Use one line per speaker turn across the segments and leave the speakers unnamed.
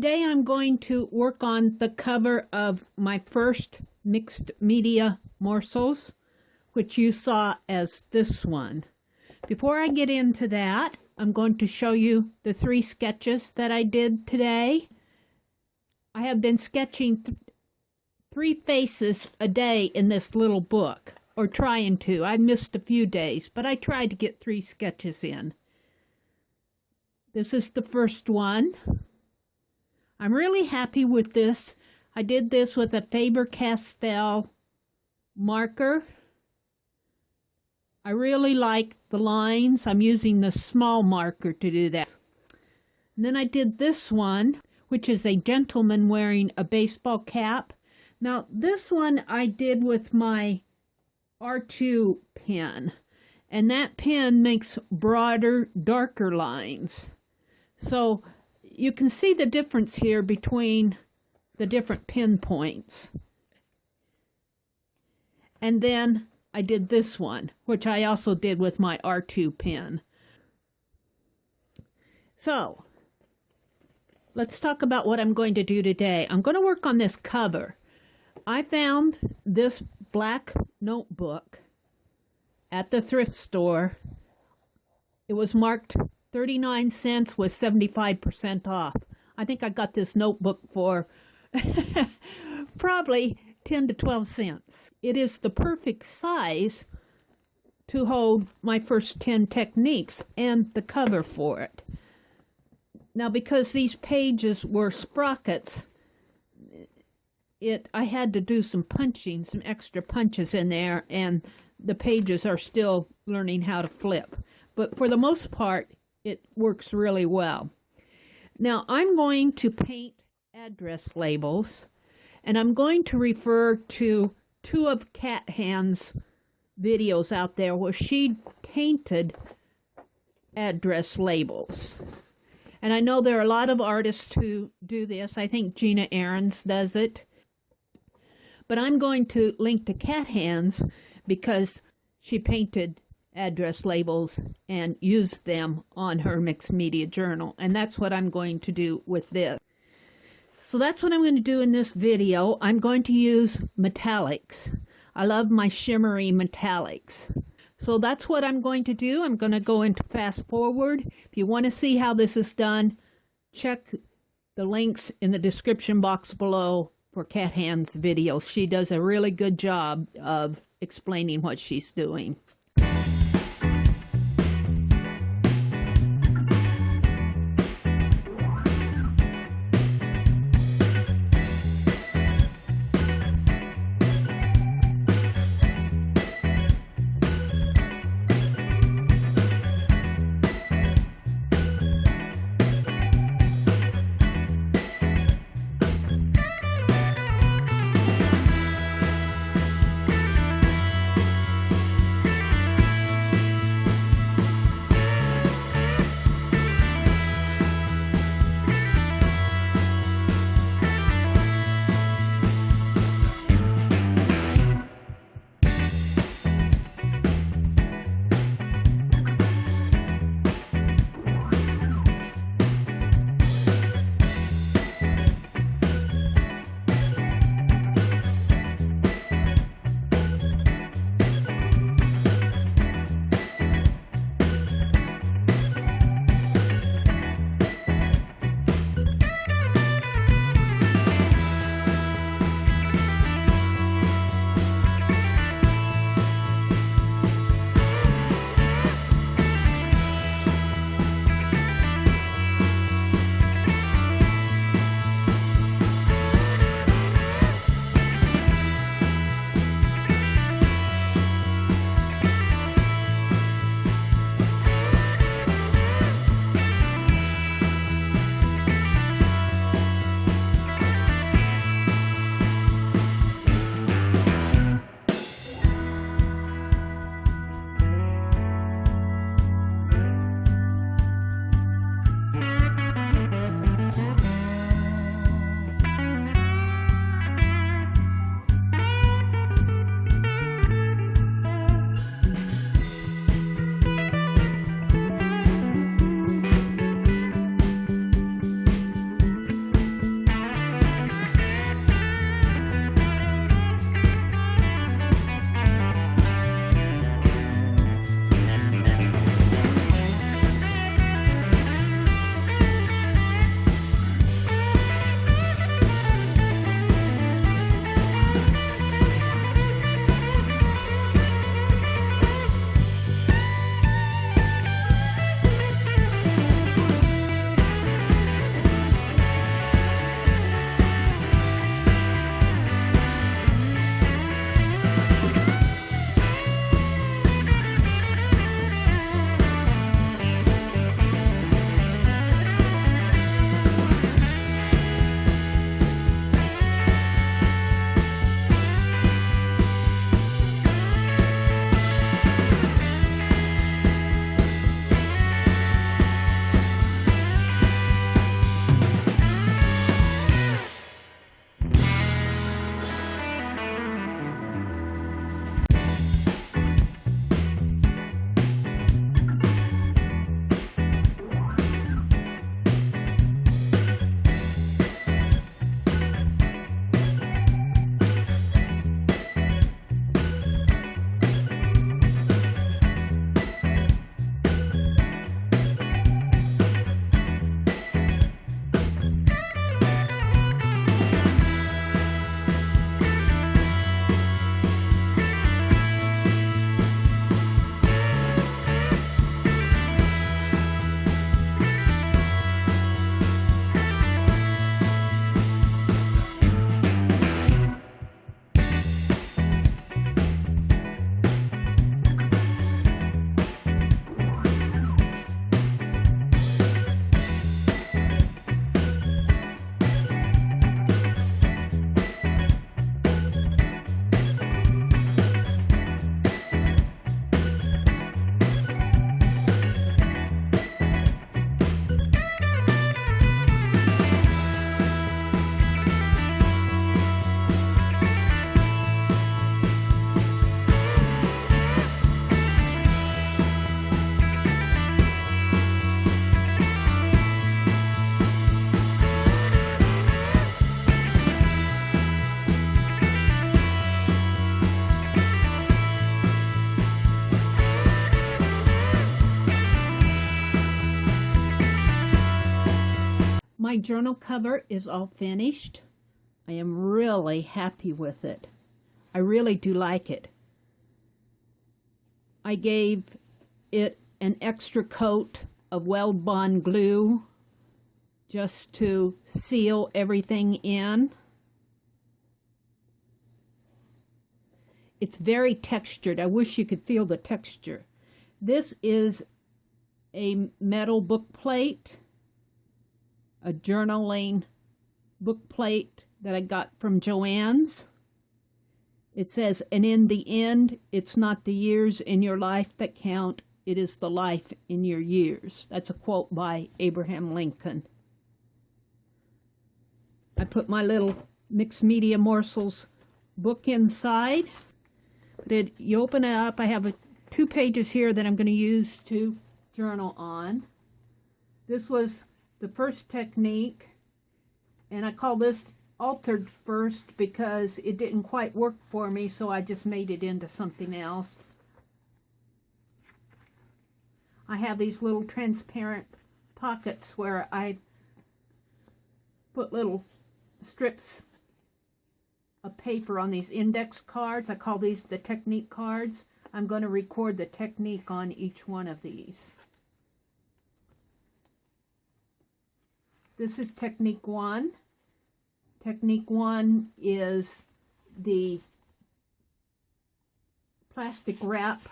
Today I'm going to work on the cover of my first mixed media morsels, which you saw as this one. Before I get into that, I'm going to show you the 3 sketches that I did today. I have been sketching 3 faces a day in this little book, or trying to. I missed a few days, but I tried to get 3 sketches in. This is the first one. I'm really happy with this. I did this with a Faber-Castell marker. I really like the lines. I'm using the small marker to do that. And then I did this one, which is a gentleman wearing a baseball cap. Now, this one I did with my R2 pen, and that pen makes broader, darker lines. So you can see the difference here between the different pen points. And then I did this one, which I also did with my R2 pen. So let's talk about what I'm going to do today. I'm going to work on this cover. I found this black notebook at the thrift store. It was marked 39 cents with 75% off. I think I got this notebook for probably 10 to 12 cents. It is the perfect size to hold my first 10 techniques and the cover for it. Now, because these pages were sprockets, I had to do some punching, some extra punches in there, and the pages are still learning how to flip. But for the most part, it works really well. Now, I'm going to paint address labels, and I'm going to refer to 2 of Cat Hand's videos out there where she painted address labels. And I know there are a lot of artists who do this. I think Gina Ahrens does it. But I'm going to link to Cat Hand's because she painted address labels and used them on her mixed media journal, and that's what I'm going to do with this. So that's what I'm going to do in this video. I'm going to use metallics. I love my shimmery metallics. So that's what I'm going to do. I'm going to go into fast forward. If you want to see how this is done, check the links in the description box below for Cat Hand's video. She does a really good job of explaining what she's doing. my journal cover is all finished. I am really happy with it. I really do like it. I gave it an extra coat of Weld Bond glue just to seal everything in. It's very textured. I wish you could feel the texture. This is a metal book plate, a journaling book plate that I got from Joann's. It says, "And in the end, it's not the years in your life that count, it is the life in your years." That's a quote by Abraham Lincoln. I put my little Mixed Media Morsels book inside. You open it up. I have 2 pages here that I'm going to use to journal on. This was the first technique, and I call this altered first because it didn't quite work for me, so I just made it into something else. I have these little transparent pockets where I put little strips of paper on these index cards. I call these the technique cards. I'm going to record the technique on each one of these. This is technique 1. Technique 1 is the plastic wrap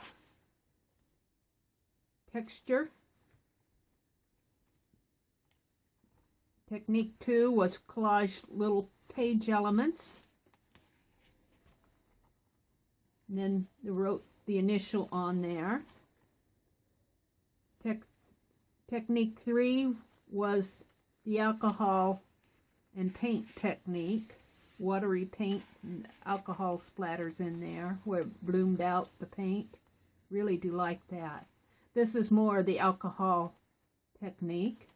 texture. Technique 2 was collage little page elements. And then they wrote the initial on there. Technique 3 was the alcohol and paint technique. Watery paint and alcohol splatters in there where it bloomed out the paint. Really do like that. This is more the alcohol technique.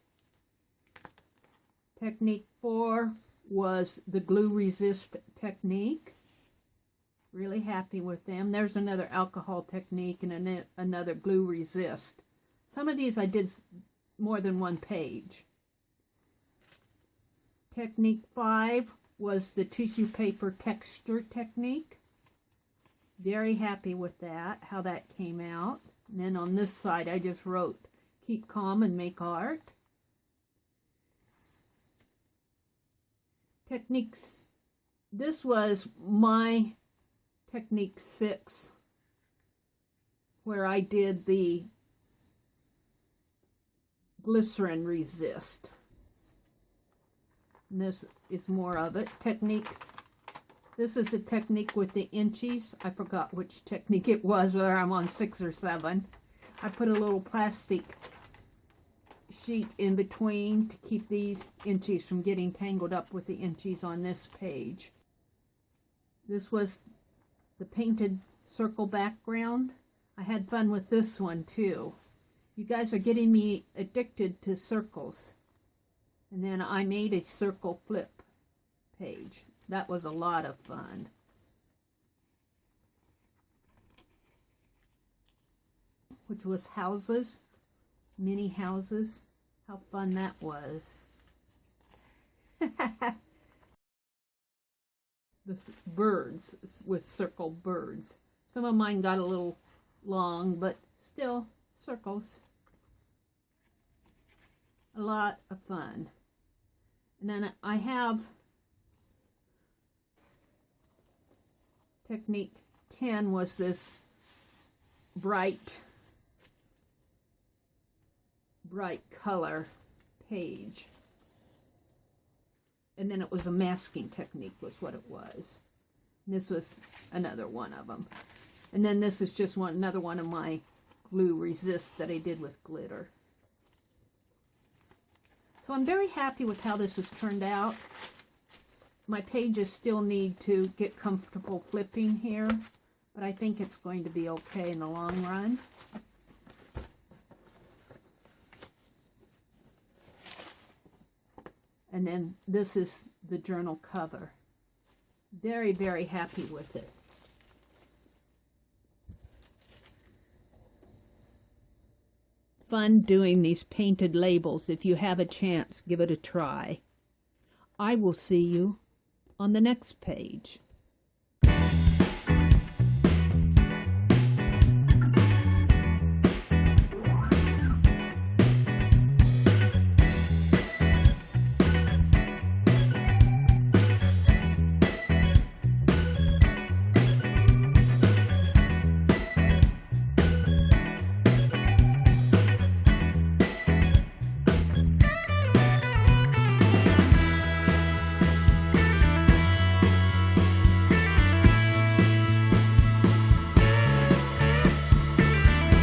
Technique 4 was the glue resist technique. Really happy with them. There's another alcohol technique and another glue resist. Some of these I did more than 1 page. Technique 5 was the tissue paper texture technique. Very happy with that, how that came out. And then on this side I just wrote, "Keep calm and make art." Techniques, this was my technique 6, where I did the glycerin resist. And this is more of it. This is a technique with the inchies. I forgot which technique it was, whether I'm on 6 or 7. I put a little plastic sheet in between to keep these inchies from getting tangled up with the inchies on this page. This was the painted circle background. I had fun with this one too. You guys are getting me addicted to circles. And then I made a circle flip page. That was a lot of fun. Which was houses, mini houses. How fun that was. The birds with circle birds. Some of mine got a little long, but still circles. A lot of fun. And then I have technique 10 was this bright color page. And then it was a masking technique was what it was. And this was another one of them. And then this is just another one of my glue resists that I did with glitter. So I'm very happy with how this has turned out. My pages still need to get comfortable flipping here, but I think it's going to be okay in the long run. And then this is the journal cover. Very, very happy with it. fun doing these painted labels. If you have a chance, give it a try. I will see you on the next page.